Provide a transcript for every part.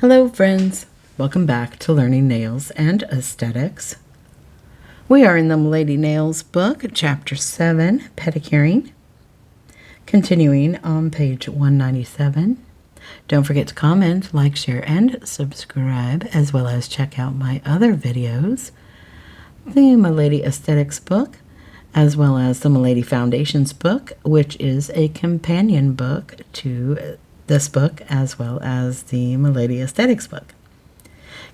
Hello friends, welcome back to Learning Nails and Aesthetics. We are in the Milady Nails book, Chapter 7, Pedicuring, continuing on page 197. Don't forget to comment, like, share, and subscribe, as well as check out my other videos, the Milady Aesthetics book, as well as the Milady Foundations book, which is a companion book to this book, as well as the Milady Aesthetics book.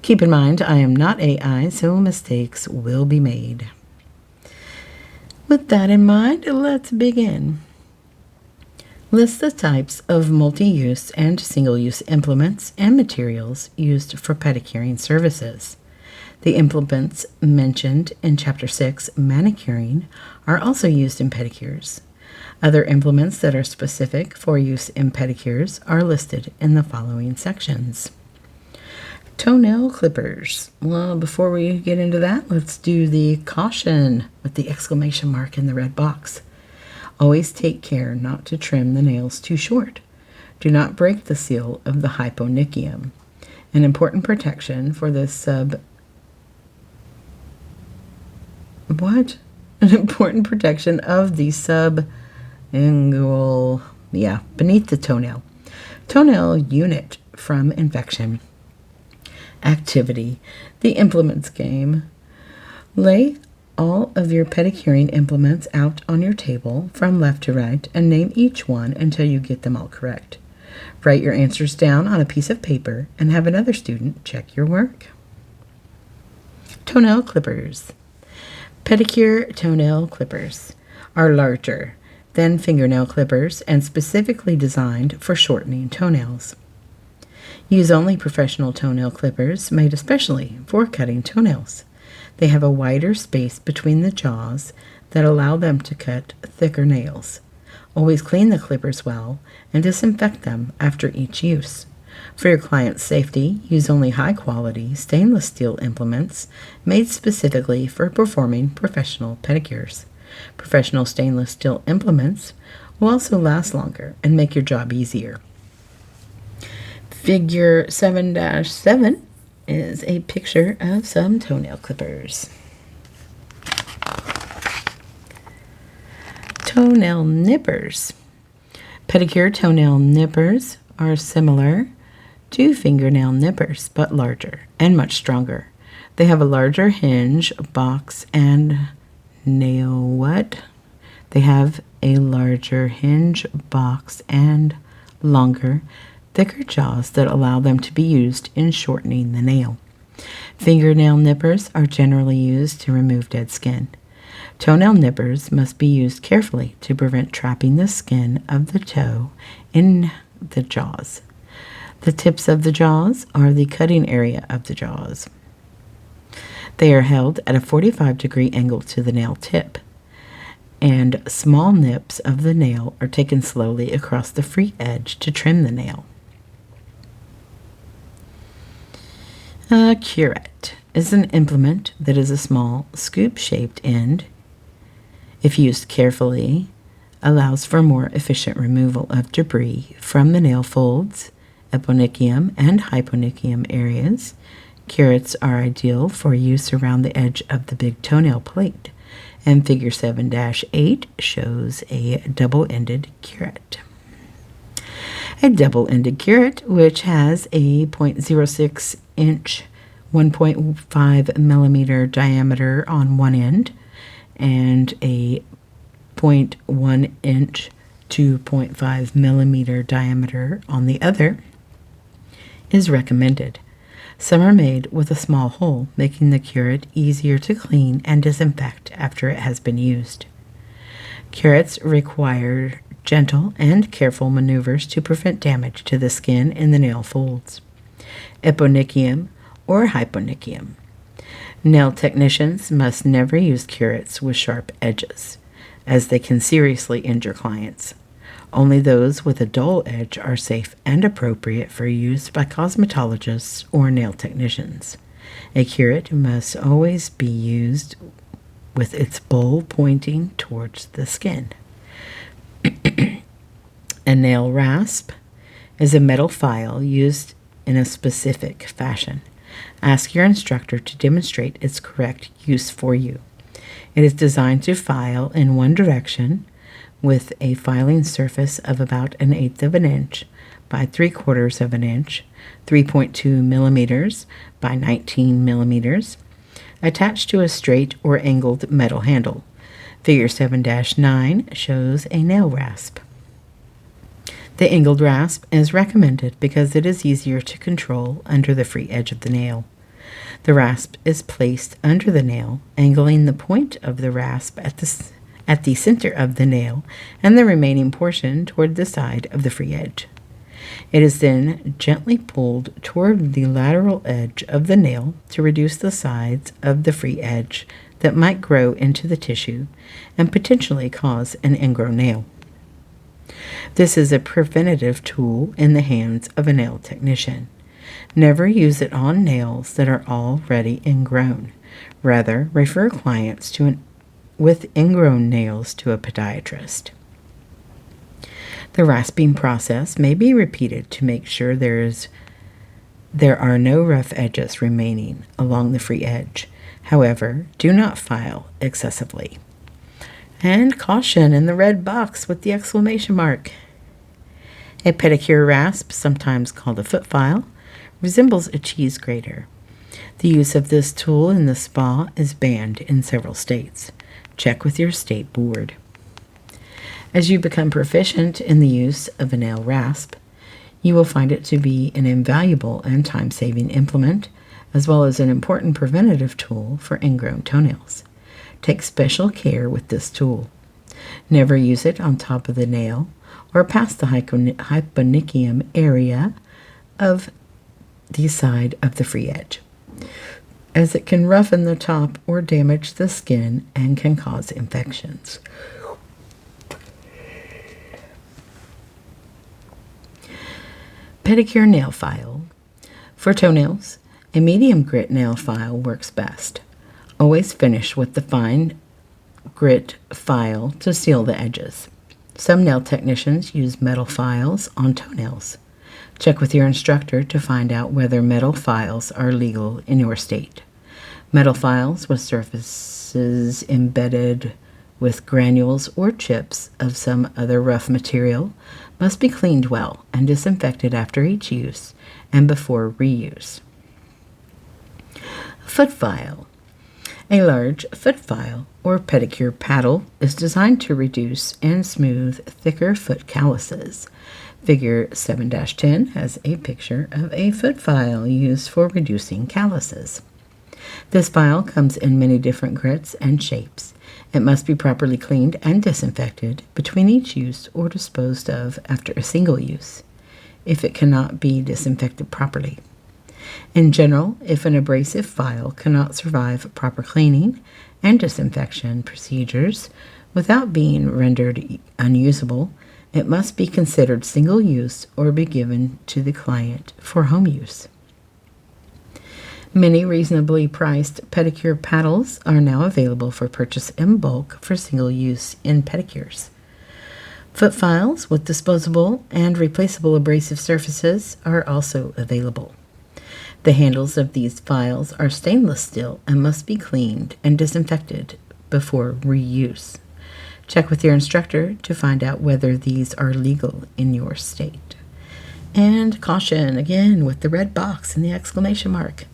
Keep in mind, I am not AI, so mistakes will be made. With that in mind, let's begin. List the types of multi-use and single-use implements and materials used for pedicuring services. The implements mentioned in Chapter 6, Manicuring, are also used in pedicures. Other implements that are specific for use in pedicures are listed in the following sections. Toenail clippers. Well, before we get into that, let's do the caution with the exclamation mark in the red box. Always take care not to trim the nails too short. Do not break the seal of the hyponychium. An important protection for the beneath the toenail. Toenail unit from infection. Activity. The implements game. Lay all of your pedicuring implements out on your table from left to right and name each one until you get them all correct. Write your answers down on a piece of paper and have another student check your work. Toenail clippers. Pedicure toenail clippers are larger than fingernail clippers and specifically designed for shortening toenails. Use only professional toenail clippers made especially for cutting toenails. They have a wider space between the jaws that allow them to cut thicker nails. Always clean the clippers well and disinfect them after each use. For your client's safety, use only high-quality stainless steel implements made specifically for performing professional pedicures. Professional stainless steel implements will also last longer and make your job easier. Figure 7-7 is a picture of some toenail clippers. Toenail nippers. Pedicure toenail nippers are similar to fingernail nippers, but larger and much stronger. They have a larger hinge, box, and They have a larger hinge, box, and longer, thicker jaws that allow them to be used in shortening the nail. Fingernail nippers are generally used to remove dead skin. Toenail nippers must be used carefully to prevent trapping the skin of the toe in the jaws. The tips of the jaws are the cutting area of the jaws. They are held at a 45-degree angle to the nail tip, and small nips of the nail are taken slowly across the free edge to trim the nail. A curette is an implement that is a small scoop-shaped end. If used carefully, allows for more efficient removal of debris from the nail folds, eponychium, and hyponychium areas. Curettes are ideal for use around the edge of the big toenail plate, and figure 7-8 shows a double-ended curette. A double-ended curette, which has a 0.06 inch, 1.5 millimeter diameter on one end, and a 0.1 inch, 2.5 millimeter diameter on the other, is recommended. Some are made with a small hole, making the curette easier to clean and disinfect after it has been used. Curettes require gentle and careful maneuvers to prevent damage to the skin in the nail folds. Eponychium or hyponychium. Nail technicians must never use curettes with sharp edges, as they can seriously injure clients. Only those with a dull edge are safe and appropriate for use by cosmetologists or nail technicians. A curette must always be used with its bowl pointing towards the skin. A nail rasp is a metal file used in a specific fashion. Ask your instructor to demonstrate its correct use for you. It is designed to file in one direction with a filing surface of about 1/8 of an inch by 3/4 of an inch, 3.2 millimeters by 19 millimeters, attached to a straight or angled metal handle. Figure 7-9 shows a nail rasp. The angled rasp is recommended because it is easier to control under the free edge of the nail. The rasp is placed under the nail, angling the point of the rasp at the center of the nail and the remaining portion toward the side of the free edge. It is then gently pulled toward the lateral edge of the nail to reduce the sides of the free edge that might grow into the tissue and potentially cause an ingrown nail. This is a preventative tool in the hands of a nail technician. Never use it on nails that are already ingrown. Rather, refer clients with ingrown nails to a podiatrist. The rasping process may be repeated to make sure there are no rough edges remaining along the free edge. However, do not file excessively. And caution in the red box with the exclamation mark. A pedicure rasp, sometimes called a foot file, resembles a cheese grater. The use of this tool in the spa is banned in several states. Check with your state board. As you become proficient in the use of a nail rasp, you will find it to be an invaluable and time-saving implement, as well as an important preventative tool for ingrown toenails. Take special care with this tool. Never use it on top of the nail or past the hyponychium area of the side of the free edge, as it can roughen the top or damage the skin and can cause infections. Pedicure nail file. For toenails, a medium grit nail file works best. Always finish with the fine grit file to seal the edges. Some nail technicians use metal files on toenails. Check with your instructor to find out whether metal files are legal in your state. Metal files with surfaces embedded with granules or chips of some other rough material must be cleaned well and disinfected after each use and before reuse. Foot file. A large foot file or pedicure paddle is designed to reduce and smooth thicker foot calluses. Figure 7-10 has a picture of a foot file used for reducing calluses. This file comes in many different grits and shapes. It must be properly cleaned and disinfected between each use or disposed of after a single use, if it cannot be disinfected properly. In general, if an abrasive file cannot survive proper cleaning and disinfection procedures without being rendered unusable, it must be considered single use or be given to the client for home use. Many reasonably priced pedicure paddles are now available for purchase in bulk for single use in pedicures. Foot files with disposable and replaceable abrasive surfaces are also available. The handles of these files are stainless steel and must be cleaned and disinfected before reuse. Check with your instructor to find out whether these are legal in your state. And caution, again, with the red box and the exclamation mark.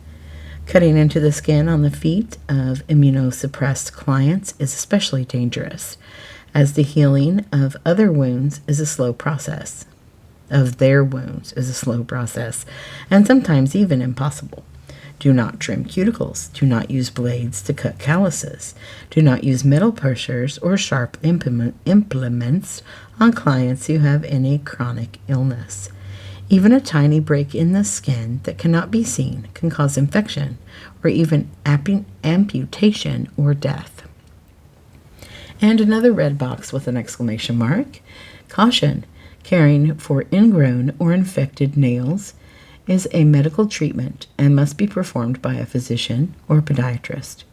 Cutting into the skin on the feet of immunosuppressed clients is especially dangerous, as the healing of other wounds is a slow process. Of their wounds is a slow process, and sometimes even impossible. Do not trim cuticles. Do not use blades to cut calluses. Do not use metal pushers or sharp implements on clients who have any chronic illness. Even a tiny break in the skin that cannot be seen can cause infection or even amputation or death. And another red box with an exclamation mark. Caution. Caring for ingrown or infected nails is a medical treatment and must be performed by a physician or podiatrist.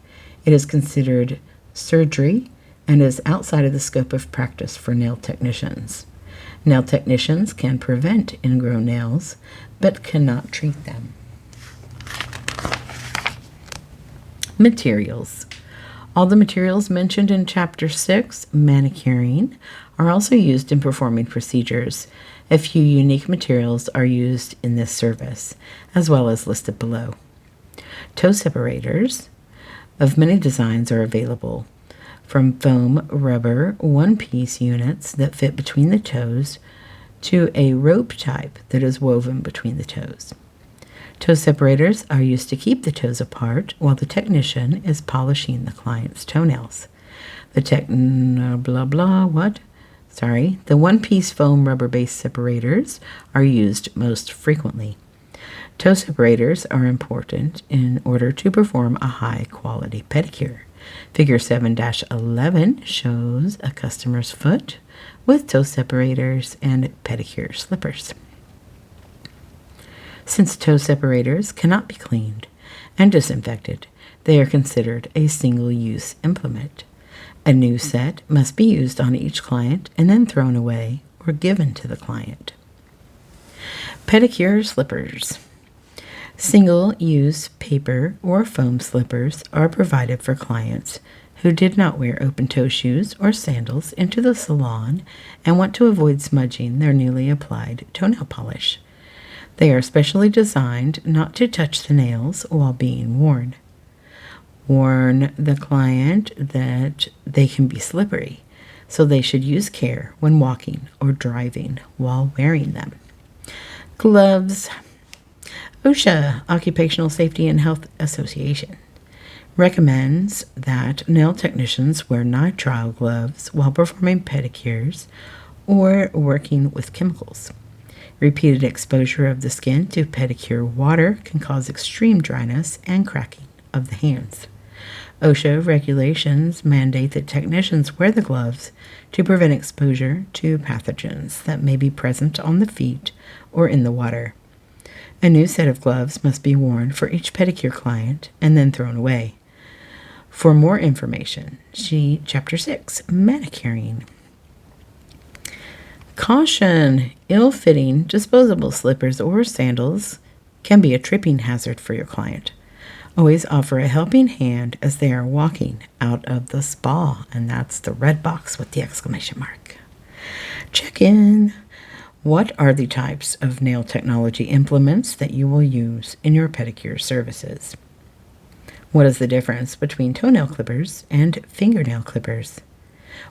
It is considered surgery and is outside of the scope of practice for nail technicians. Nail technicians can prevent ingrown nails, but cannot treat them. Materials. All the materials mentioned in Chapter 6, Manicuring, are also used in performing procedures. A few unique materials are used in this service, as well as listed below. Toe separators of many designs are available, from foam rubber one-piece units that fit between the toes to a rope type that is woven between the toes. Toe separators are used to keep the toes apart while the technician is polishing the client's toenails. The one-piece foam rubber-based separators are used most frequently. Toe separators are important in order to perform a high-quality pedicure. Figure 7-11 shows a customer's foot with toe separators and pedicure slippers. Since toe separators cannot be cleaned and disinfected, they are considered a single-use implement. A new set must be used on each client and then thrown away or given to the client. Pedicure slippers. Single-use paper or foam slippers are provided for clients who did not wear open-toe shoes or sandals into the salon and want to avoid smudging their newly applied toenail polish. They are specially designed not to touch the nails while being worn. Warn the client that they can be slippery, so they should use care when walking or driving while wearing them. Gloves. OSHA, Occupational Safety and Health Association, recommends that nail technicians wear nitrile gloves while performing pedicures or working with chemicals. Repeated exposure of the skin to pedicure water can cause extreme dryness and cracking of the hands. OSHA regulations mandate that technicians wear the gloves to prevent exposure to pathogens that may be present on the feet or in the water. A new set of gloves must be worn for each pedicure client and then thrown away. For more information, see Chapter 6, Manicuring. Caution! Ill-fitting disposable slippers or sandals can be a tripping hazard for your client. Always offer a helping hand as they are walking out of the spa, and that's the red box with the exclamation mark. Check in. What are the types of nail technology implements that you will use in your pedicure services? What is the difference between toenail clippers and fingernail clippers?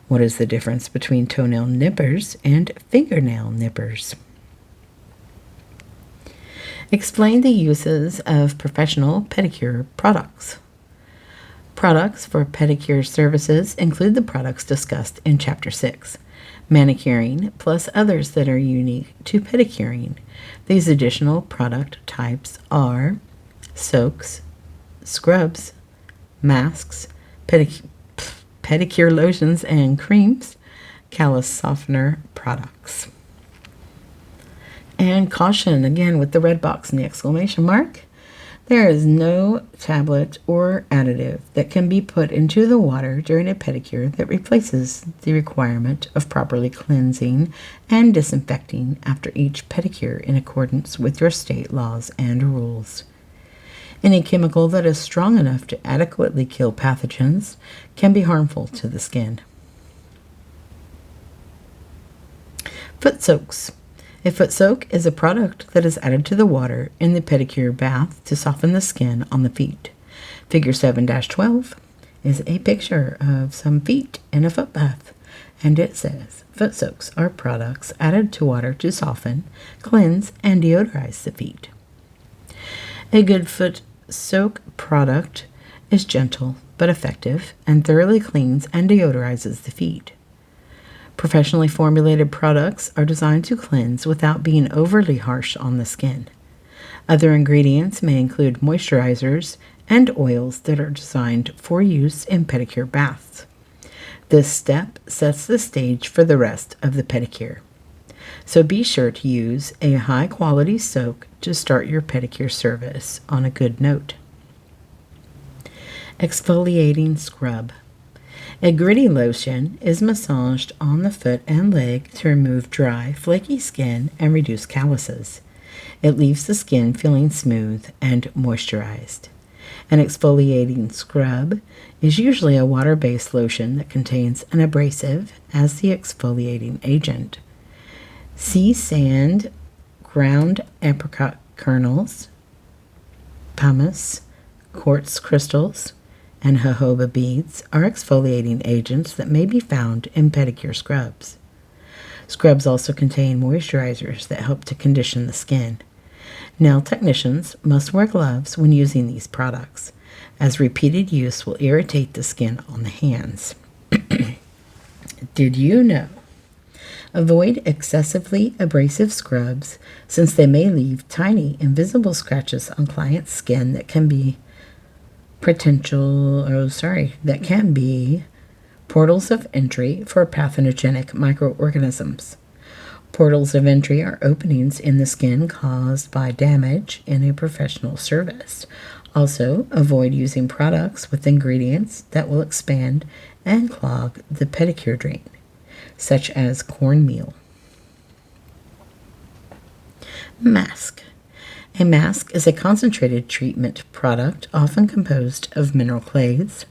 What is the difference between toenail nippers and fingernail nippers? Explain the uses of professional pedicure products. Products for pedicure services include the products discussed in Chapter 6, Manicuring, plus others that are unique to pedicuring. These additional product types are soaks, scrubs, masks, pedicure lotions and creams, callus softener products. And caution, again with the red box and the exclamation mark, there is no tablet or additive that can be put into the water during a pedicure that replaces the requirement of properly cleansing and disinfecting after each pedicure in accordance with your state laws and rules. Any chemical that is strong enough to adequately kill pathogens can be harmful to the skin. Foot soaks. A foot soak is a product that is added to the water in the pedicure bath to soften the skin on the feet. Figure 7-12 is a picture of some feet in a foot bath, and it says, foot soaks are products added to water to soften, cleanse, and deodorize the feet. A good foot soak product is gentle but effective and thoroughly cleans and deodorizes the feet. Professionally formulated products are designed to cleanse without being overly harsh on the skin. Other ingredients may include moisturizers and oils that are designed for use in pedicure baths. This step sets the stage for the rest of the pedicure. So be sure to use a high-quality soak to start your pedicure service on a good note. Exfoliating scrub. A gritty lotion is massaged on the foot and leg to remove dry, flaky skin and reduce calluses. It leaves the skin feeling smooth and moisturized. An exfoliating scrub is usually a water-based lotion that contains an abrasive as the exfoliating agent. Sea sand, ground apricot kernels, pumice, quartz crystals, and jojoba beads are exfoliating agents that may be found in pedicure scrubs. Scrubs also contain moisturizers that help to condition the skin. Nail technicians must wear gloves when using these products, as repeated use will irritate the skin on the hands. Did you know? Avoid excessively abrasive scrubs since they may leave tiny, invisible scratches on clients' skin that can be portals of entry for pathogenic microorganisms. Portals of entry are openings in the skin caused by damage in a professional service. Also, avoid using products with ingredients that will expand and clog the pedicure drain, such as cornmeal. Mask. A mask is a concentrated treatment product often composed of mineral clays,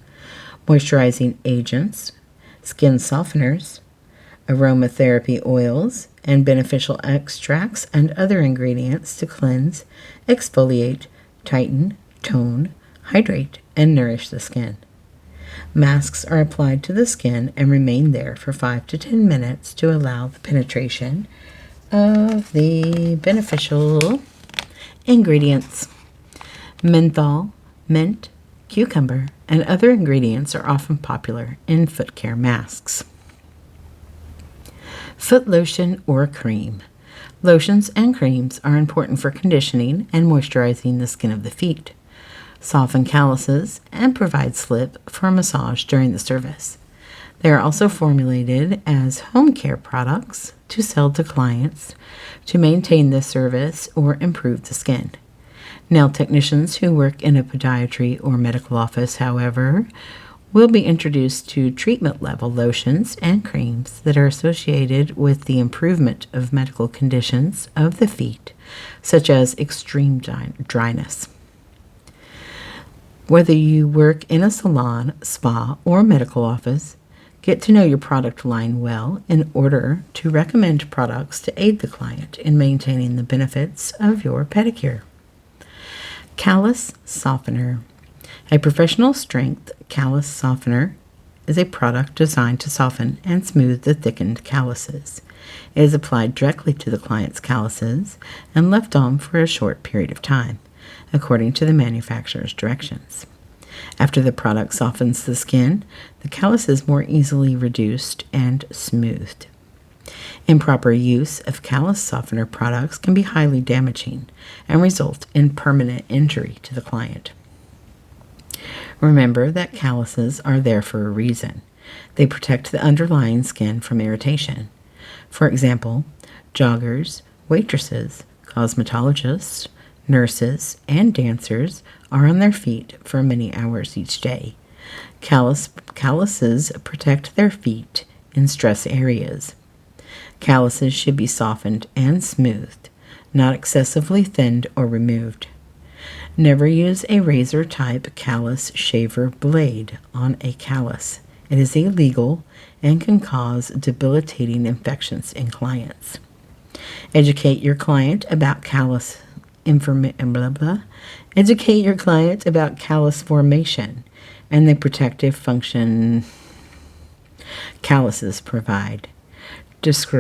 moisturizing agents, skin softeners, aromatherapy oils, and beneficial extracts and other ingredients to cleanse, exfoliate, tighten, tone, hydrate, and nourish the skin. Masks are applied to the skin and remain there for 5 to 10 minutes to allow the penetration of the beneficial ingredients. Menthol, mint, cucumber, and other ingredients are often popular in foot care masks. Foot lotion or cream. Lotions and creams are important for conditioning and moisturizing the skin of the feet, soften calluses, and provide slip for massage during the service. They are also formulated as home care products to sell to clients to maintain the service or improve the skin. Nail technicians who work in a podiatry or medical office, however, will be introduced to treatment-level lotions and creams that are associated with the improvement of medical conditions of the feet, such as extreme dryness. Whether you work in a salon, spa, or medical office, get to know your product line well in order to recommend products to aid the client in maintaining the benefits of your pedicure. Callus softener. A professional strength callus softener is a product designed to soften and smooth the thickened calluses. It is applied directly to the client's calluses and left on for a short period of time, according to the manufacturer's directions. After the product softens the skin, the callus is more easily reduced and smoothed. Improper use of callus softener products can be highly damaging and result in permanent injury to the client. Remember that calluses are there for a reason. They protect the underlying skin from irritation. For example, joggers, waitresses, cosmetologists, nurses, and dancers are on their feet for many hours each day. Calluses protect their feet in stress areas. Calluses should be softened and smoothed, not excessively thinned or removed. Never use a razor-type callus shaver blade on a callus. It is illegal and can cause debilitating infections in clients. Educate your client about callus Educate your client about callus formation and the protective function calluses provide. Discuss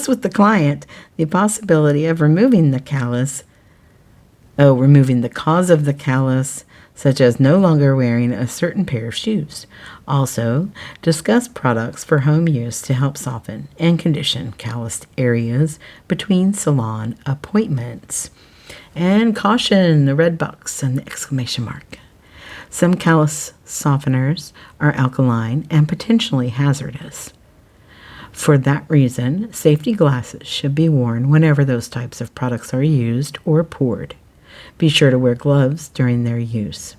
with the client the possibility of removing the cause of the callus, such as no longer wearing a certain pair of shoes. Also, discuss products for home use to help soften and condition calloused areas between salon appointments. And caution, the red box and the exclamation mark. Some callus softeners are alkaline and potentially hazardous. For that reason, safety glasses should be worn whenever those types of products are used or poured. Be sure to wear gloves during their use.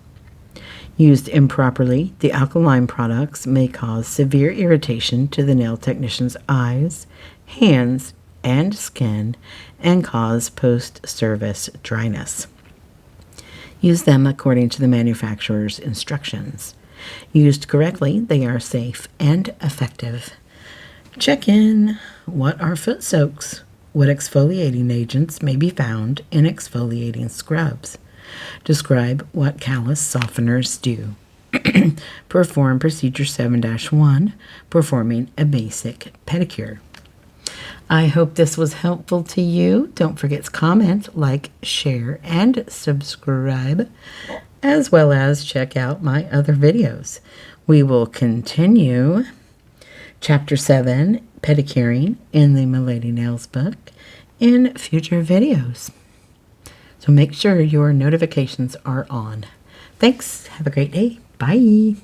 Used improperly, the alkaline products may cause severe irritation to the nail technician's eyes, hands, and skin and cause post-service dryness. Use them according to the manufacturer's instructions. Used correctly, they are safe and effective. Check in. What are foot soaks? What exfoliating agents may be found in exfoliating scrubs? Describe what callus softeners do. Perform Procedure 7-1, performing a basic pedicure. I hope this was helpful to you. Don't forget to comment, like, share, and subscribe, as well as check out my other videos. We will continue Chapter 7, Pedicuring, in the Milady Nails book in future videos. So make sure your notifications are on. Thanks. Have a great day. Bye.